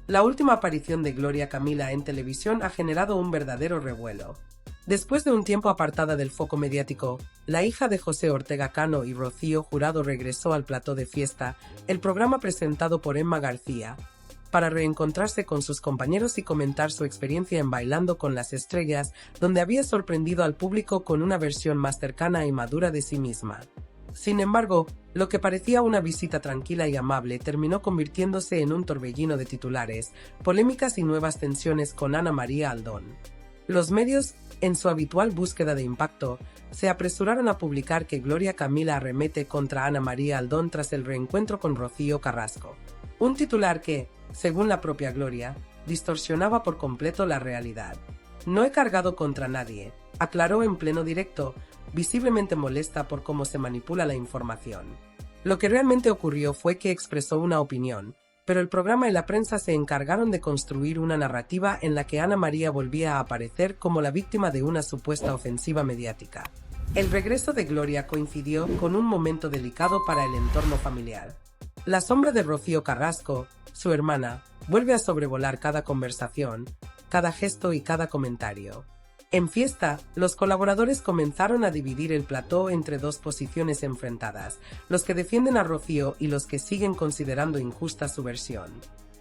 La última aparición de Gloria Camila en televisión ha generado un verdadero revuelo. Después de un tiempo apartada del foco mediático, la hija de José Ortega Cano y Rocío Jurado regresó al plató de Fiesta, el programa presentado por Emma García, para reencontrarse con sus compañeros y comentar su experiencia en Bailando con las Estrellas, donde había sorprendido al público con una versión más cercana y madura de sí misma. Sin embargo, lo que parecía una visita tranquila y amable terminó convirtiéndose en un torbellino de titulares, polémicas y nuevas tensiones con Ana María Aldón. Los medios, en su habitual búsqueda de impacto, se apresuraron a publicar que Gloria Camila arremete contra Ana María Aldón tras el reencuentro con Rocío Carrasco. Un titular que, según la propia Gloria, distorsionaba por completo la realidad. No he cargado contra nadie, aclaró en pleno directo, visiblemente molesta por cómo se manipula la información. Lo que realmente ocurrió fue que expresó una opinión, pero el programa y la prensa se encargaron de construir una narrativa en la que Ana María volvía a aparecer como la víctima de una supuesta ofensiva mediática. El regreso de Gloria coincidió con un momento delicado para el entorno familiar. La sombra de Rocío Carrasco, su hermana, vuelve a sobrevolar cada conversación, cada gesto y cada comentario. En Fiesta, los colaboradores comenzaron a dividir el plató entre dos posiciones enfrentadas, los que defienden a Rocío y los que siguen considerando injusta su versión.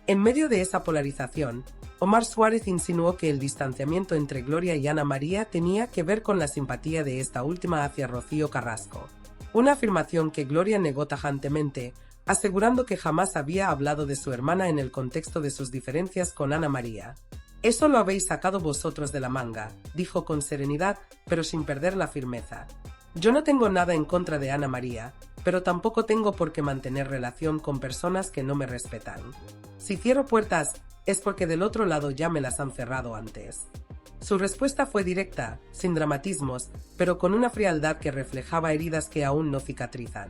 En medio de esa polarización, Omar Suárez insinuó que el distanciamiento entre Gloria y Ana María tenía que ver con la simpatía de esta última hacia Rocío Carrasco. Una afirmación que Gloria negó tajantemente, asegurando que jamás había hablado de su hermana en el contexto de sus diferencias con Ana María. «Eso lo habéis sacado vosotros de la manga», dijo con serenidad, pero sin perder la firmeza. «Yo no tengo nada en contra de Ana María, pero tampoco tengo por qué mantener relación con personas que no me respetan. Si cierro puertas, es porque del otro lado ya me las han cerrado antes». Su respuesta fue directa, sin dramatismos, pero con una frialdad que reflejaba heridas que aún no cicatrizan.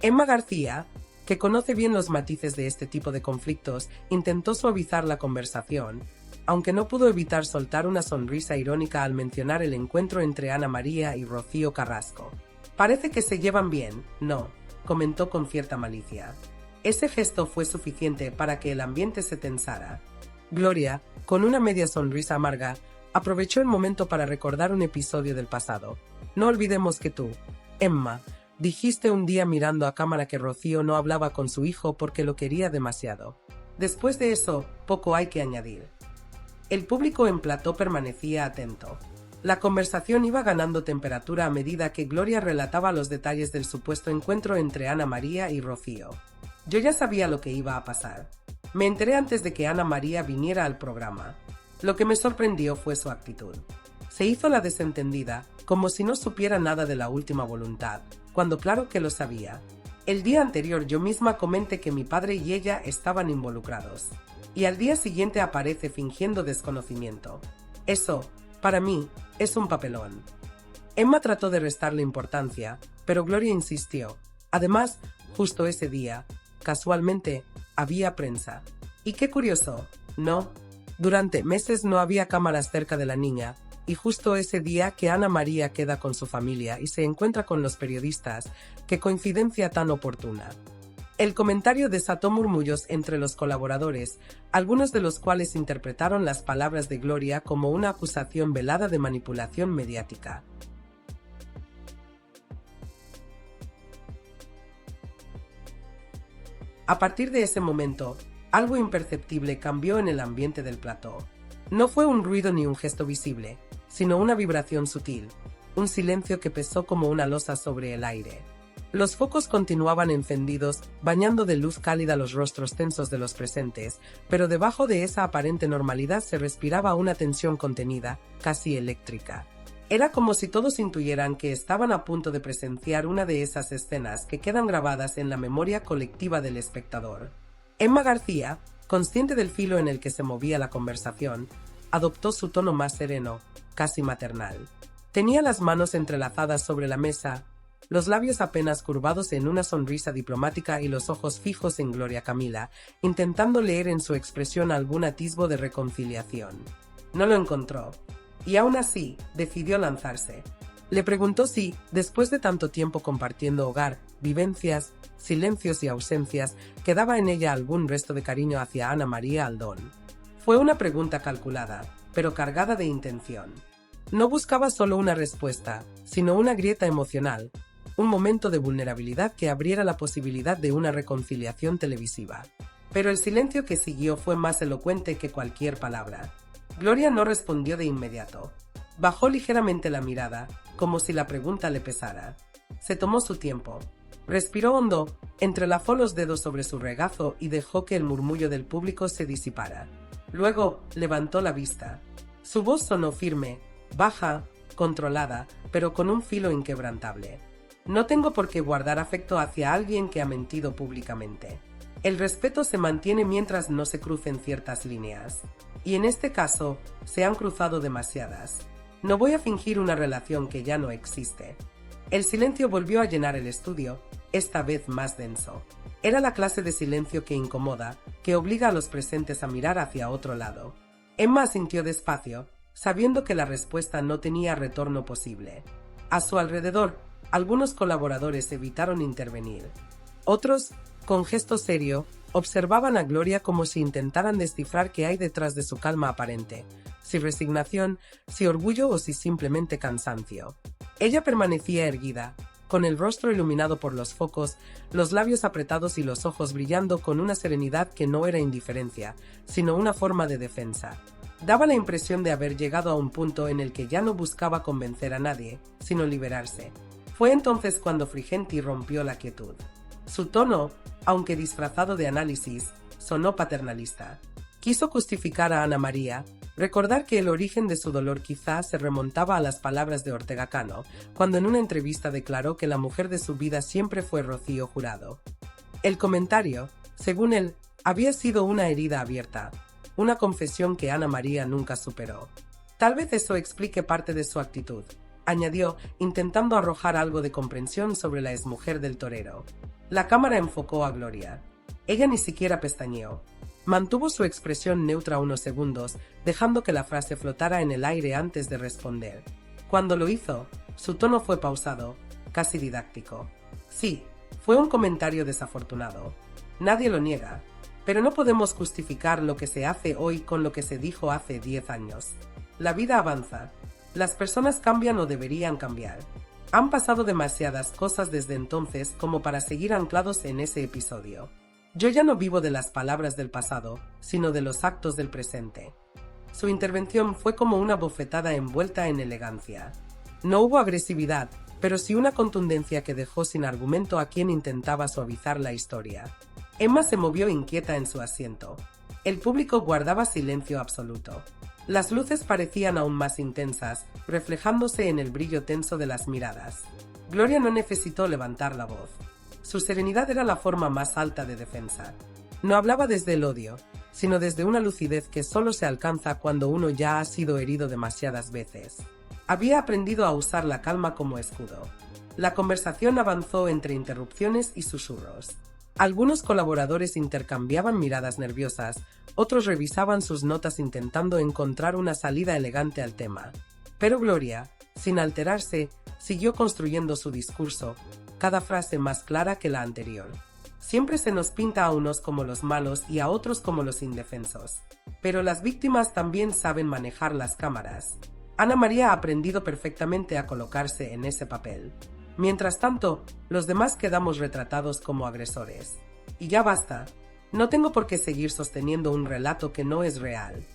Emma García, que conoce bien los matices de este tipo de conflictos, intentó suavizar la conversación, aunque no pudo evitar soltar una sonrisa irónica al mencionar el encuentro entre Ana María y Rocío Carrasco. «Parece que se llevan bien, ¿no?», comentó con cierta malicia. Ese gesto fue suficiente para que el ambiente se tensara. Gloria, con una media sonrisa amarga, aprovechó el momento para recordar un episodio del pasado. «No olvidemos que tú, Emma, dijiste un día mirando a cámara que Rocío no hablaba con su hijo porque lo quería demasiado. Después de eso, poco hay que añadir». El público en plató permanecía atento. La conversación iba ganando temperatura a medida que Gloria relataba los detalles del supuesto encuentro entre Ana María y Rocío. «Yo ya sabía lo que iba a pasar. Me enteré antes de que Ana María viniera al programa. Lo que me sorprendió fue su actitud. Se hizo la desentendida, como si no supiera nada de la última voluntad, cuando claro que lo sabía. El día anterior yo misma comenté que mi padre y ella estaban involucrados. Y al día siguiente aparece fingiendo desconocimiento. Eso, para mí, es un papelón». Emma trató de restarle importancia, pero Gloria insistió. Además, justo ese día, casualmente, había prensa. Y qué curioso, ¿no? Durante meses no había cámaras cerca de la niña, y justo ese día que Ana María queda con su familia y se encuentra con los periodistas, qué coincidencia tan oportuna. El comentario desató murmullos entre los colaboradores, algunos de los cuales interpretaron las palabras de Gloria como una acusación velada de manipulación mediática. A partir de ese momento, algo imperceptible cambió en el ambiente del plató. No fue un ruido ni un gesto visible, sino una vibración sutil, un silencio que pesó como una losa sobre el aire. Los focos continuaban encendidos, bañando de luz cálida los rostros tensos de los presentes, pero debajo de esa aparente normalidad se respiraba una tensión contenida, casi eléctrica. Era como si todos intuyeran que estaban a punto de presenciar una de esas escenas que quedan grabadas en la memoria colectiva del espectador. Emma García, consciente del filo en el que se movía la conversación, adoptó su tono más sereno, casi maternal. Tenía las manos entrelazadas sobre la mesa, los labios apenas curvados en una sonrisa diplomática y los ojos fijos en Gloria Camila, intentando leer en su expresión algún atisbo de reconciliación. No lo encontró, y aún así decidió lanzarse. Le preguntó si, después de tanto tiempo compartiendo hogar, vivencias, silencios y ausencias, quedaba en ella algún resto de cariño hacia Ana María Aldón. Fue una pregunta calculada, pero cargada de intención. No buscaba solo una respuesta, sino una grieta emocional, un momento de vulnerabilidad que abriera la posibilidad de una reconciliación televisiva. Pero el silencio que siguió fue más elocuente que cualquier palabra. Gloria no respondió de inmediato. Bajó ligeramente la mirada, como si la pregunta le pesara. Se tomó su tiempo. Respiró hondo, entrelazó los dedos sobre su regazo y dejó que el murmullo del público se disipara. Luego, levantó la vista. Su voz sonó firme, baja, controlada, pero con un filo inquebrantable. No tengo por qué guardar afecto hacia alguien que ha mentido públicamente. El respeto se mantiene mientras no se crucen ciertas líneas. Y en este caso, se han cruzado demasiadas. No voy a fingir una relación que ya no existe. El silencio volvió a llenar el estudio, esta vez más denso. Era la clase de silencio que incomoda, que obliga a los presentes a mirar hacia otro lado. Emma asintió despacio, sabiendo que la respuesta no tenía retorno posible. A su alrededor, algunos colaboradores evitaron intervenir. Otros, con gesto serio, observaban a Gloria como si intentaran descifrar qué hay detrás de su calma aparente, si resignación, si orgullo o si simplemente cansancio. Ella permanecía erguida, con el rostro iluminado por los focos, los labios apretados y los ojos brillando con una serenidad que no era indiferencia, sino una forma de defensa. Daba la impresión de haber llegado a un punto en el que ya no buscaba convencer a nadie, sino liberarse. Fue entonces cuando Frigenti rompió la quietud. Su tono, aunque disfrazado de análisis, sonó paternalista. Quiso justificar a Ana María, recordar que el origen de su dolor quizá se remontaba a las palabras de Ortega Cano, cuando en una entrevista declaró que la mujer de su vida siempre fue Rocío Jurado. El comentario, según él, había sido una herida abierta, una confesión que Ana María nunca superó. Tal vez eso explique parte de su actitud, añadió, intentando arrojar algo de comprensión sobre la exmujer del torero. La cámara enfocó a Gloria. Ella ni siquiera pestañeó. Mantuvo su expresión neutra unos segundos, dejando que la frase flotara en el aire antes de responder. Cuando lo hizo, su tono fue pausado, casi didáctico. Sí, fue un comentario desafortunado. Nadie lo niega, pero no podemos justificar lo que se hace hoy con lo que se dijo hace 10 años. La vida avanza. Las personas cambian o deberían cambiar. Han pasado demasiadas cosas desde entonces como para seguir anclados en ese episodio. Yo ya no vivo de las palabras del pasado, sino de los actos del presente. Su intervención fue como una bofetada envuelta en elegancia. No hubo agresividad, pero sí una contundencia que dejó sin argumento a quien intentaba suavizar la historia. Emma se movió inquieta en su asiento. El público guardaba silencio absoluto. Las luces parecían aún más intensas, reflejándose en el brillo tenso de las miradas. Gloria no necesitó levantar la voz. Su serenidad era la forma más alta de defensa. No hablaba desde el odio, sino desde una lucidez que solo se alcanza cuando uno ya ha sido herido demasiadas veces. Había aprendido a usar la calma como escudo. La conversación avanzó entre interrupciones y susurros. Algunos colaboradores intercambiaban miradas nerviosas, otros revisaban sus notas intentando encontrar una salida elegante al tema. Pero Gloria, sin alterarse, siguió construyendo su discurso, cada frase más clara que la anterior. Siempre se nos pinta a unos como los malos y a otros como los indefensos. Pero las víctimas también saben manejar las cámaras. Ana María ha aprendido perfectamente a colocarse en ese papel. Mientras tanto, los demás quedamos retratados como agresores. Y ya basta. No tengo por qué seguir sosteniendo un relato que no es real.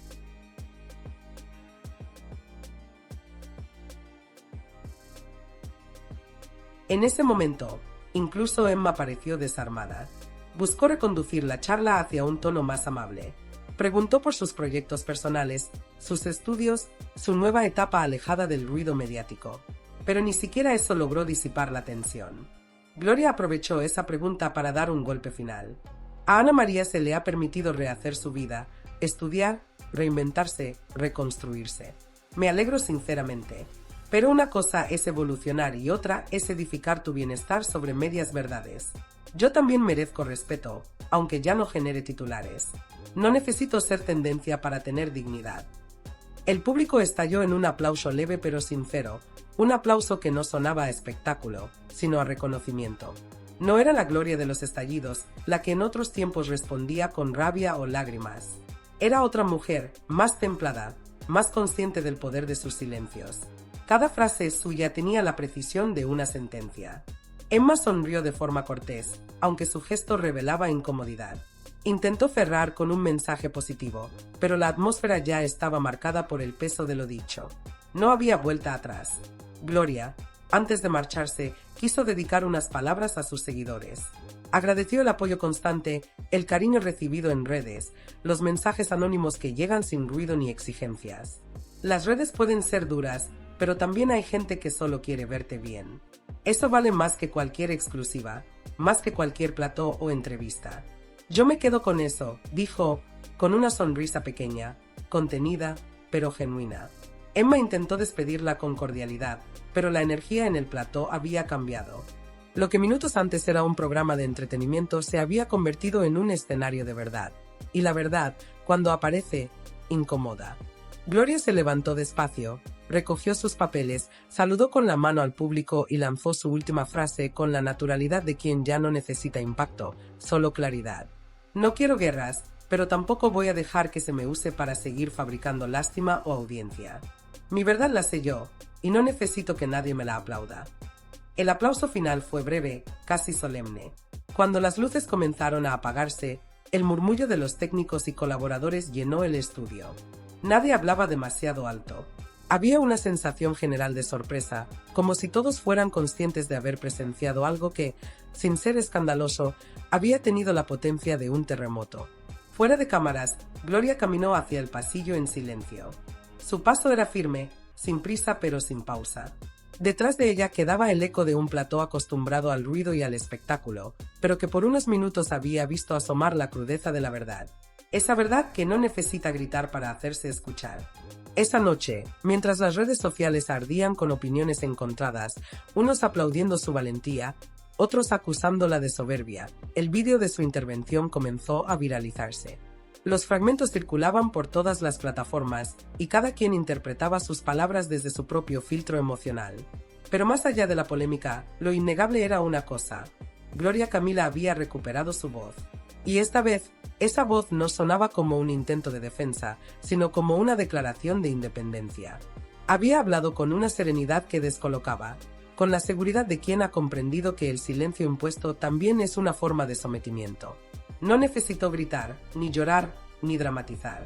En ese momento, incluso Emma pareció desarmada. Buscó reconducir la charla hacia un tono más amable. Preguntó por sus proyectos personales, sus estudios, su nueva etapa alejada del ruido mediático. Pero ni siquiera eso logró disipar la tensión. Gloria aprovechó esa pregunta para dar un golpe final. A Ana María se le ha permitido rehacer su vida, estudiar, reinventarse, reconstruirse. Me alegro sinceramente. Pero una cosa es evolucionar y otra es edificar tu bienestar sobre medias verdades. Yo también merezco respeto, aunque ya no genere titulares. No necesito ser tendencia para tener dignidad. El público estalló en un aplauso leve pero sincero, un aplauso que no sonaba a espectáculo, sino a reconocimiento. No era la Gloria de los estallidos, la que en otros tiempos respondía con rabia o lágrimas. Era otra mujer, más templada, más consciente del poder de sus silencios. Cada frase suya tenía la precisión de una sentencia. Emma sonrió de forma cortés, aunque su gesto revelaba incomodidad. Intentó cerrar con un mensaje positivo, pero la atmósfera ya estaba marcada por el peso de lo dicho. No había vuelta atrás. Gloria, antes de marcharse, quiso dedicar unas palabras a sus seguidores. Agradeció el apoyo constante, el cariño recibido en redes, los mensajes anónimos que llegan sin ruido ni exigencias. Las redes pueden ser duras, pero también hay gente que solo quiere verte bien. Eso vale más que cualquier exclusiva, más que cualquier plató o entrevista. Yo me quedo con eso, dijo, con una sonrisa pequeña, contenida, pero genuina. Emma intentó despedirla con cordialidad, pero la energía en el plató había cambiado. Lo que minutos antes era un programa de entretenimiento se había convertido en un escenario de verdad. Y la verdad, cuando aparece, incomoda. Gloria se levantó despacio, recogió sus papeles, saludó con la mano al público y lanzó su última frase con la naturalidad de quien ya no necesita impacto, solo claridad. No quiero guerras, pero tampoco voy a dejar que se me use para seguir fabricando lástima o audiencia. Mi verdad la sé yo, y no necesito que nadie me la aplauda. El aplauso final fue breve, casi solemne. Cuando las luces comenzaron a apagarse, el murmullo de los técnicos y colaboradores llenó el estudio. Nadie hablaba demasiado alto. Había una sensación general de sorpresa, como si todos fueran conscientes de haber presenciado algo que, sin ser escandaloso, había tenido la potencia de un terremoto. Fuera de cámaras, Gloria caminó hacia el pasillo en silencio. Su paso era firme, sin prisa pero sin pausa. Detrás de ella quedaba el eco de un plató acostumbrado al ruido y al espectáculo, pero que por unos minutos había visto asomar la crudeza de la verdad. Esa verdad que no necesita gritar para hacerse escuchar. Esa noche, mientras las redes sociales ardían con opiniones encontradas, unos aplaudiendo su valentía, otros acusándola de soberbia, el vídeo de su intervención comenzó a viralizarse. Los fragmentos circulaban por todas las plataformas y cada quien interpretaba sus palabras desde su propio filtro emocional. Pero más allá de la polémica, lo innegable era una cosa: Gloria Camila había recuperado su voz. Y esta vez, esa voz no sonaba como un intento de defensa, sino como una declaración de independencia. Había hablado con una serenidad que descolocaba, con la seguridad de quien ha comprendido que el silencio impuesto también es una forma de sometimiento. No necesitó gritar, ni llorar, ni dramatizar.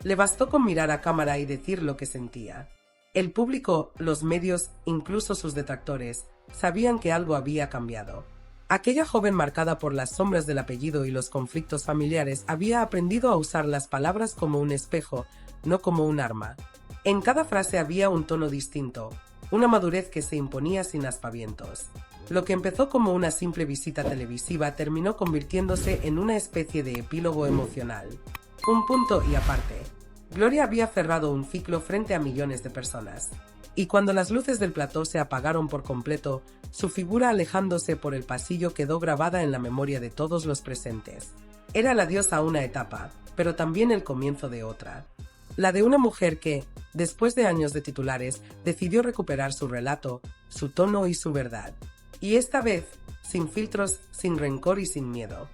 Le bastó con mirar a cámara y decir lo que sentía. El público, los medios, incluso sus detractores, sabían que algo había cambiado. Aquella joven marcada por las sombras del apellido y los conflictos familiares había aprendido a usar las palabras como un espejo, no como un arma. En cada frase había un tono distinto, una madurez que se imponía sin aspavientos. Lo que empezó como una simple visita televisiva terminó convirtiéndose en una especie de epílogo emocional. Un punto y aparte. Gloria había cerrado un ciclo frente a millones de personas. Y cuando las luces del plató se apagaron por completo, su figura alejándose por el pasillo quedó grabada en la memoria de todos los presentes. Era el adiós a una etapa, pero también el comienzo de otra. La de una mujer que, después de años de titulares, decidió recuperar su relato, su tono y su verdad. Y esta vez, sin filtros, sin rencor y sin miedo.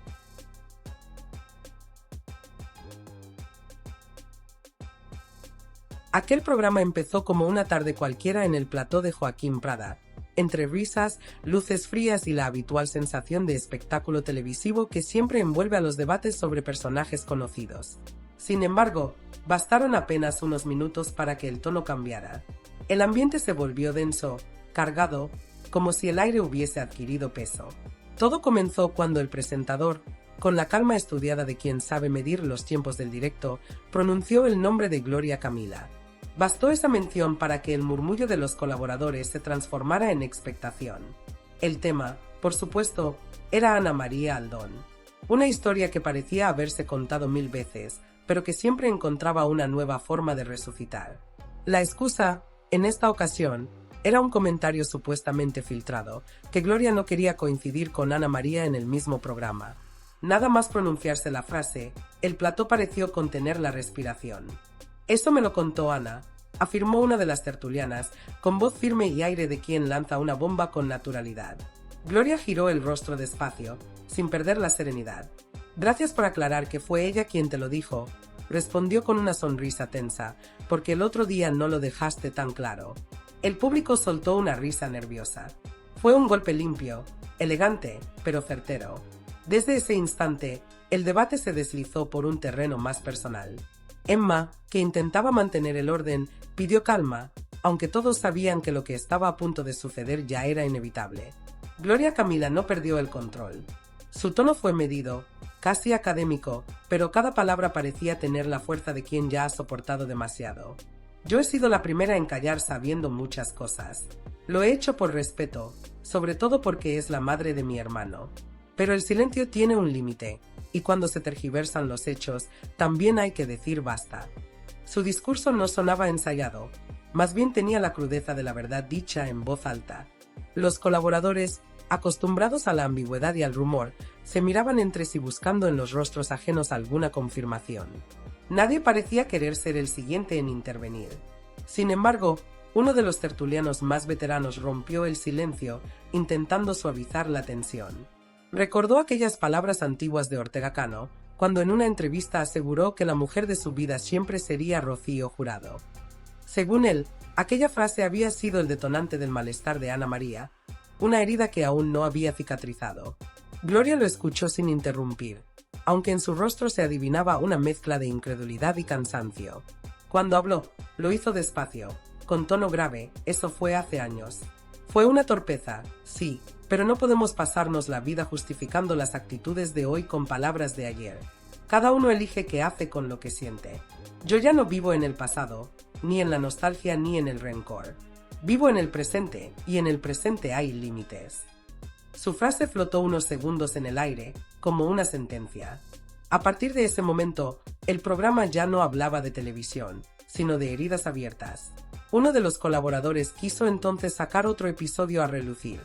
Aquel programa empezó como una tarde cualquiera en el plató de Joaquín Prada, entre risas, luces frías y la habitual sensación de espectáculo televisivo que siempre envuelve a los debates sobre personajes conocidos. Sin embargo, bastaron apenas unos minutos para que el tono cambiara. El ambiente se volvió denso, cargado, como si el aire hubiese adquirido peso. Todo comenzó cuando el presentador, con la calma estudiada de quien sabe medir los tiempos del directo, pronunció el nombre de Gloria Camila. Bastó esa mención para que el murmullo de los colaboradores se transformara en expectación. El tema, por supuesto, era Ana María Aldón. Una historia que parecía haberse contado 1000 veces, pero que siempre encontraba una nueva forma de resucitar. La excusa, en esta ocasión, era un comentario supuestamente filtrado, que Gloria no quería coincidir con Ana María en el mismo programa. Nada más pronunciarse la frase, el plató pareció contener la respiración. Eso me lo contó Ana, afirmó una de las tertulianas, con voz firme y aire de quien lanza una bomba con naturalidad. Gloria giró el rostro despacio, sin perder la serenidad. Gracias por aclarar que fue ella quien te lo dijo, respondió con una sonrisa tensa, porque el otro día no lo dejaste tan claro. El público soltó una risa nerviosa. Fue un golpe limpio, elegante, pero certero. Desde ese instante, el debate se deslizó por un terreno más personal. Emma, que intentaba mantener el orden, pidió calma, aunque todos sabían que lo que estaba a punto de suceder ya era inevitable. Gloria Camila no perdió el control. Su tono fue medido, casi académico, pero cada palabra parecía tener la fuerza de quien ya ha soportado demasiado. Yo he sido la primera en callar sabiendo muchas cosas. Lo he hecho por respeto, sobre todo porque es la madre de mi hermano. Pero el silencio tiene un límite, y cuando se tergiversan los hechos, también hay que decir basta. Su discurso no sonaba ensayado, más bien tenía la crudeza de la verdad dicha en voz alta. Los colaboradores, acostumbrados a la ambigüedad y al rumor, se miraban entre sí buscando en los rostros ajenos alguna confirmación. Nadie parecía querer ser el siguiente en intervenir. Sin embargo, uno de los tertulianos más veteranos rompió el silencio, intentando suavizar la tensión. Recordó aquellas palabras antiguas de Ortega Cano, cuando en una entrevista aseguró que la mujer de su vida siempre sería Rocío Jurado. Según él, aquella frase había sido el detonante del malestar de Ana María, una herida que aún no había cicatrizado. Gloria lo escuchó sin interrumpir, aunque en su rostro se adivinaba una mezcla de incredulidad y cansancio. Cuando habló, lo hizo despacio, con tono grave. Eso fue hace años. Fue una torpeza, sí, pero no podemos pasarnos la vida justificando las actitudes de hoy con palabras de ayer. Cada uno elige qué hace con lo que siente. Yo ya no vivo en el pasado, ni en la nostalgia ni en el rencor. Vivo en el presente, y en el presente hay límites. Su frase flotó unos segundos en el aire, como una sentencia. A partir de ese momento, el programa ya no hablaba de televisión, sino de heridas abiertas. Uno de los colaboradores quiso entonces sacar otro episodio a relucir,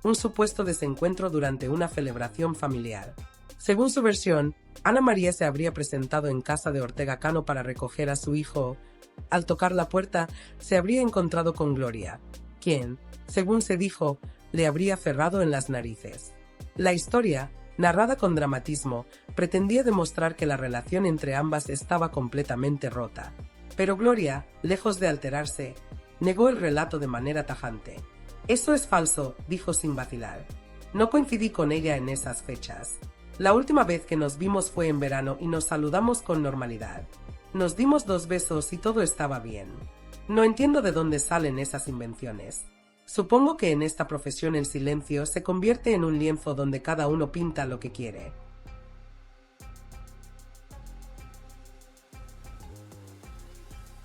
un supuesto desencuentro durante una celebración familiar. Según su versión, Ana María se habría presentado en casa de Ortega Cano para recoger a su hijo. Al tocar la puerta, se habría encontrado con Gloria, quien, según se dijo, le habría cerrado en las narices. La historia, narrada con dramatismo, pretendía demostrar que la relación entre ambas estaba completamente rota. Pero Gloria, lejos de alterarse, negó el relato de manera tajante. «Eso es falso», dijo sin vacilar. «No coincidí con ella en esas fechas. La última vez que nos vimos fue en verano y nos saludamos con normalidad. Nos dimos 2 besos y todo estaba bien. No entiendo de dónde salen esas invenciones. Supongo que en esta profesión el silencio se convierte en un lienzo donde cada uno pinta lo que quiere».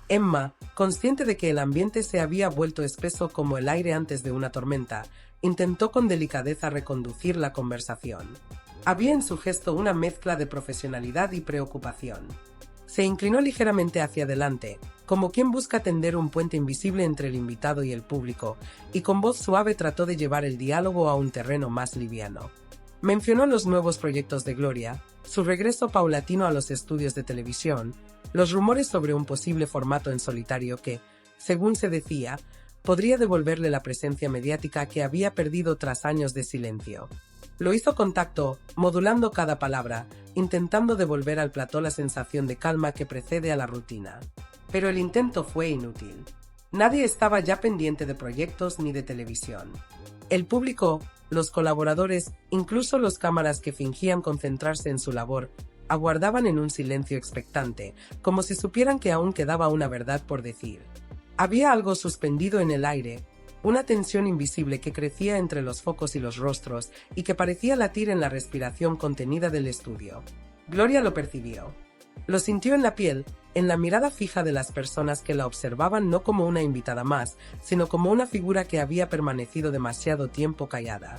Emma, consciente de que el ambiente se había vuelto espeso como el aire antes de una tormenta, intentó con delicadeza reconducir la conversación. Había en su gesto una mezcla de profesionalidad y preocupación. Se inclinó ligeramente hacia adelante, como quien busca tender un puente invisible entre el invitado y el público, y con voz suave trató de llevar el diálogo a un terreno más liviano. Mencionó los nuevos proyectos de Gloria, su regreso paulatino a los estudios de televisión, los rumores sobre un posible formato en solitario que, según se decía, podría devolverle la presencia mediática que había perdido tras años de silencio. Lo hizo con tacto, modulando cada palabra, intentando devolver al plató la sensación de calma que precede a la rutina. Pero el intento fue inútil. Nadie estaba ya pendiente de proyectos ni de televisión. El público, los colaboradores, incluso los cámaras que fingían concentrarse en su labor, aguardaban en un silencio expectante, como si supieran que aún quedaba una verdad por decir. Había algo suspendido en el aire, una tensión invisible que crecía entre los focos y los rostros y que parecía latir en la respiración contenida del estudio. Gloria lo percibió. Lo sintió en la piel, en la mirada fija de las personas que la observaban no como una invitada más, sino como una figura que había permanecido demasiado tiempo callada.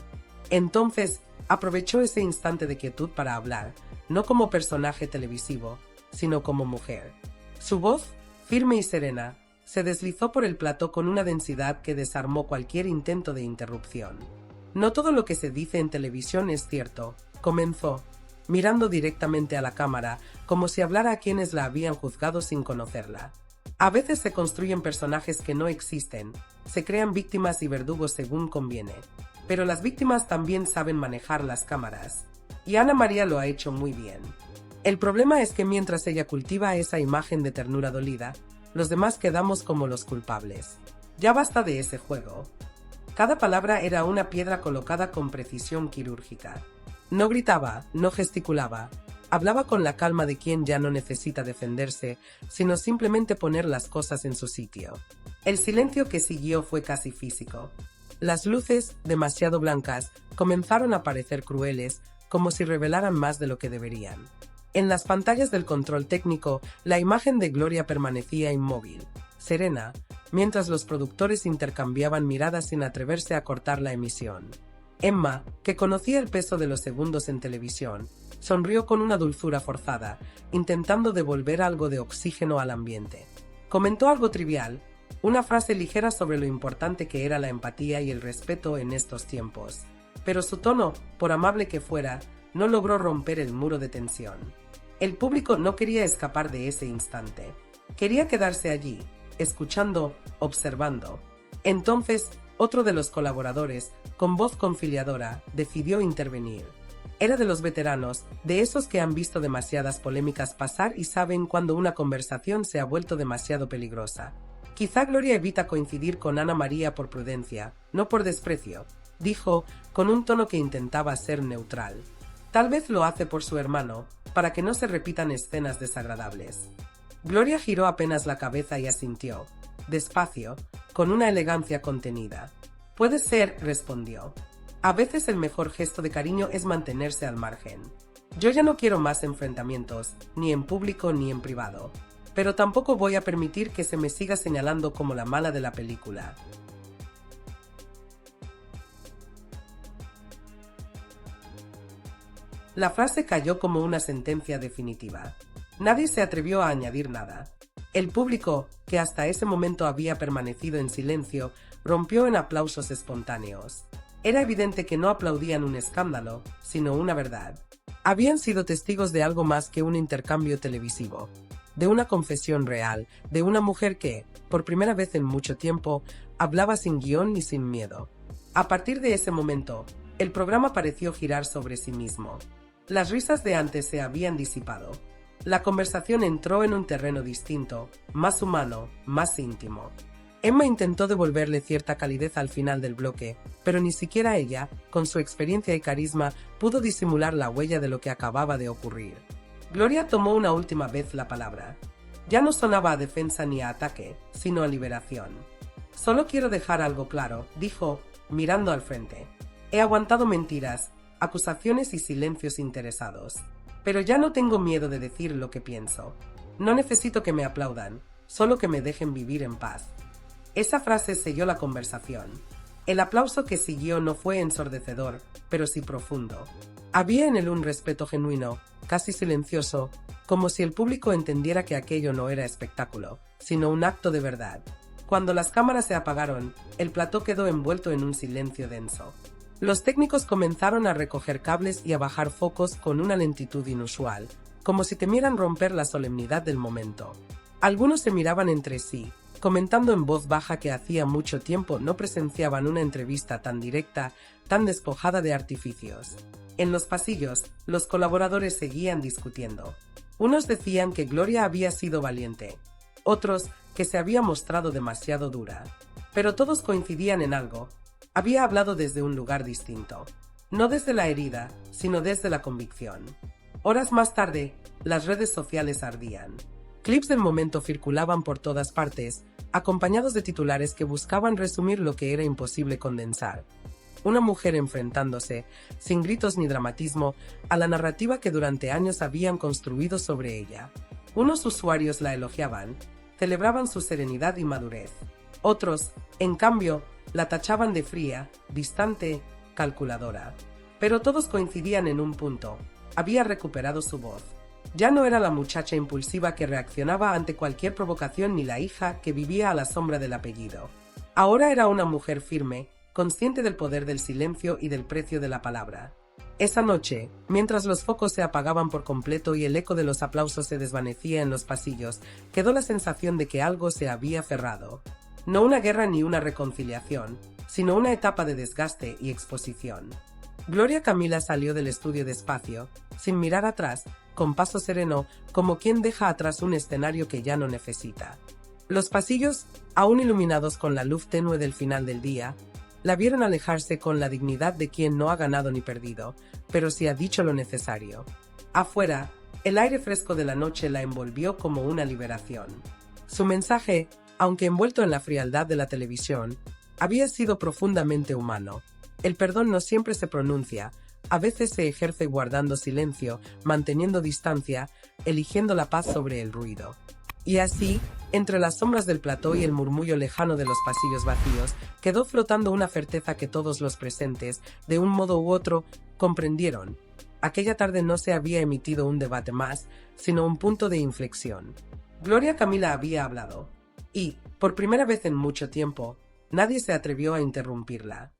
Entonces, aprovechó ese instante de quietud para hablar, no como personaje televisivo, sino como mujer. Su voz, firme y serena, se deslizó por el plató con una densidad que desarmó cualquier intento de interrupción. «No todo lo que se dice en televisión es cierto», comenzó, mirando directamente a la cámara, como si hablara a quienes la habían juzgado sin conocerla. A veces se construyen personajes que no existen, se crean víctimas y verdugos según conviene. Pero las víctimas también saben manejar las cámaras. Y Ana María lo ha hecho muy bien. El problema es que mientras ella cultiva esa imagen de ternura dolida, los demás quedamos como los culpables. Ya basta de ese juego. Cada palabra era una piedra colocada con precisión quirúrgica. No gritaba, no gesticulaba. Hablaba con la calma de quien ya no necesita defenderse, sino simplemente poner las cosas en su sitio. El silencio que siguió fue casi físico. Las luces, demasiado blancas, comenzaron a parecer crueles, como si revelaran más de lo que deberían. En las pantallas del control técnico, la imagen de Gloria permanecía inmóvil, serena, mientras los productores intercambiaban miradas sin atreverse a cortar la emisión. Emma, que conocía el peso de los segundos en televisión, sonrió con una dulzura forzada, intentando devolver algo de oxígeno al ambiente. Comentó algo trivial, una frase ligera sobre lo importante que era la empatía y el respeto en estos tiempos. Pero su tono, por amable que fuera, no logró romper el muro de tensión. El público no quería escapar de ese instante. Quería quedarse allí, escuchando, observando. Entonces, otro de los colaboradores, con voz conciliadora, decidió intervenir. Era de los veteranos, de esos que han visto demasiadas polémicas pasar y saben cuando una conversación se ha vuelto demasiado peligrosa. Quizá Gloria evita coincidir con Ana María por prudencia, no por desprecio, dijo, con un tono que intentaba ser neutral. Tal vez lo hace por su hermano, para que no se repitan escenas desagradables. Gloria giró apenas la cabeza y asintió, despacio, con una elegancia contenida. Puede ser, respondió. A veces el mejor gesto de cariño es mantenerse al margen. Yo ya no quiero más enfrentamientos, ni en público ni en privado. Pero tampoco voy a permitir que se me siga señalando como la mala de la película. La frase cayó como una sentencia definitiva. Nadie se atrevió a añadir nada. El público, que hasta ese momento había permanecido en silencio, rompió en aplausos espontáneos. Era evidente que no aplaudían un escándalo, sino una verdad. Habían sido testigos de algo más que un intercambio televisivo. De una confesión real, de una mujer que, por primera vez en mucho tiempo, hablaba sin guión ni sin miedo. A partir de ese momento, el programa pareció girar sobre sí mismo. Las risas de antes se habían disipado. La conversación entró en un terreno distinto, más humano, más íntimo. Emma intentó devolverle cierta calidez al final del bloque, pero ni siquiera ella, con su experiencia y carisma, pudo disimular la huella de lo que acababa de ocurrir. Gloria tomó una última vez la palabra. Ya no sonaba a defensa ni a ataque, sino a liberación. Solo quiero dejar algo claro, dijo, mirando al frente. He aguantado mentiras, acusaciones y silencios interesados. Pero ya no tengo miedo de decir lo que pienso. No necesito que me aplaudan, solo que me dejen vivir en paz. Esa frase selló la conversación. El aplauso que siguió no fue ensordecedor, pero sí profundo. Había en él un respeto genuino, casi silencioso, como si el público entendiera que aquello no era espectáculo, sino un acto de verdad. Cuando las cámaras se apagaron, el plató quedó envuelto en un silencio denso. Los técnicos comenzaron a recoger cables y a bajar focos con una lentitud inusual, como si temieran romper la solemnidad del momento. Algunos se miraban entre sí, comentando en voz baja que hacía mucho tiempo no presenciaban una entrevista tan directa, tan despojada de artificios. En los pasillos, los colaboradores seguían discutiendo. Unos decían que Gloria había sido valiente, otros que se había mostrado demasiado dura. Pero todos coincidían en algo. Había hablado desde un lugar distinto. No desde la herida, sino desde la convicción. Horas más tarde, las redes sociales ardían. Clips del momento circulaban por todas partes, acompañados de titulares que buscaban resumir lo que era imposible condensar. Una mujer enfrentándose, sin gritos ni dramatismo, a la narrativa que durante años habían construido sobre ella. Unos usuarios la elogiaban, celebraban su serenidad y madurez. Otros, en cambio, la tachaban de fría, distante, calculadora. Pero todos coincidían en un punto: había recuperado su voz. Ya no era la muchacha impulsiva que reaccionaba ante cualquier provocación ni la hija que vivía a la sombra del apellido. Ahora era una mujer firme, consciente del poder del silencio y del precio de la palabra. Esa noche, mientras los focos se apagaban por completo y el eco de los aplausos se desvanecía en los pasillos, quedó la sensación de que algo se había cerrado. No una guerra ni una reconciliación, sino una etapa de desgaste y exposición. Gloria Camila salió del estudio despacio, sin mirar atrás, con paso sereno, como quien deja atrás un escenario que ya no necesita. Los pasillos, aún iluminados con la luz tenue del final del día, la vieron alejarse con la dignidad de quien no ha ganado ni perdido, pero sí ha dicho lo necesario. Afuera, el aire fresco de la noche la envolvió como una liberación. Su mensaje, aunque envuelto en la frialdad de la televisión, había sido profundamente humano. El perdón no siempre se pronuncia, a veces se ejerce guardando silencio, manteniendo distancia, eligiendo la paz sobre el ruido. Y así, entre las sombras del plató y el murmullo lejano de los pasillos vacíos, quedó flotando una certeza que todos los presentes, de un modo u otro, comprendieron. Aquella tarde no se había emitido un debate más, sino un punto de inflexión. Gloria Camila había hablado, y, por primera vez en mucho tiempo, nadie se atrevió a interrumpirla.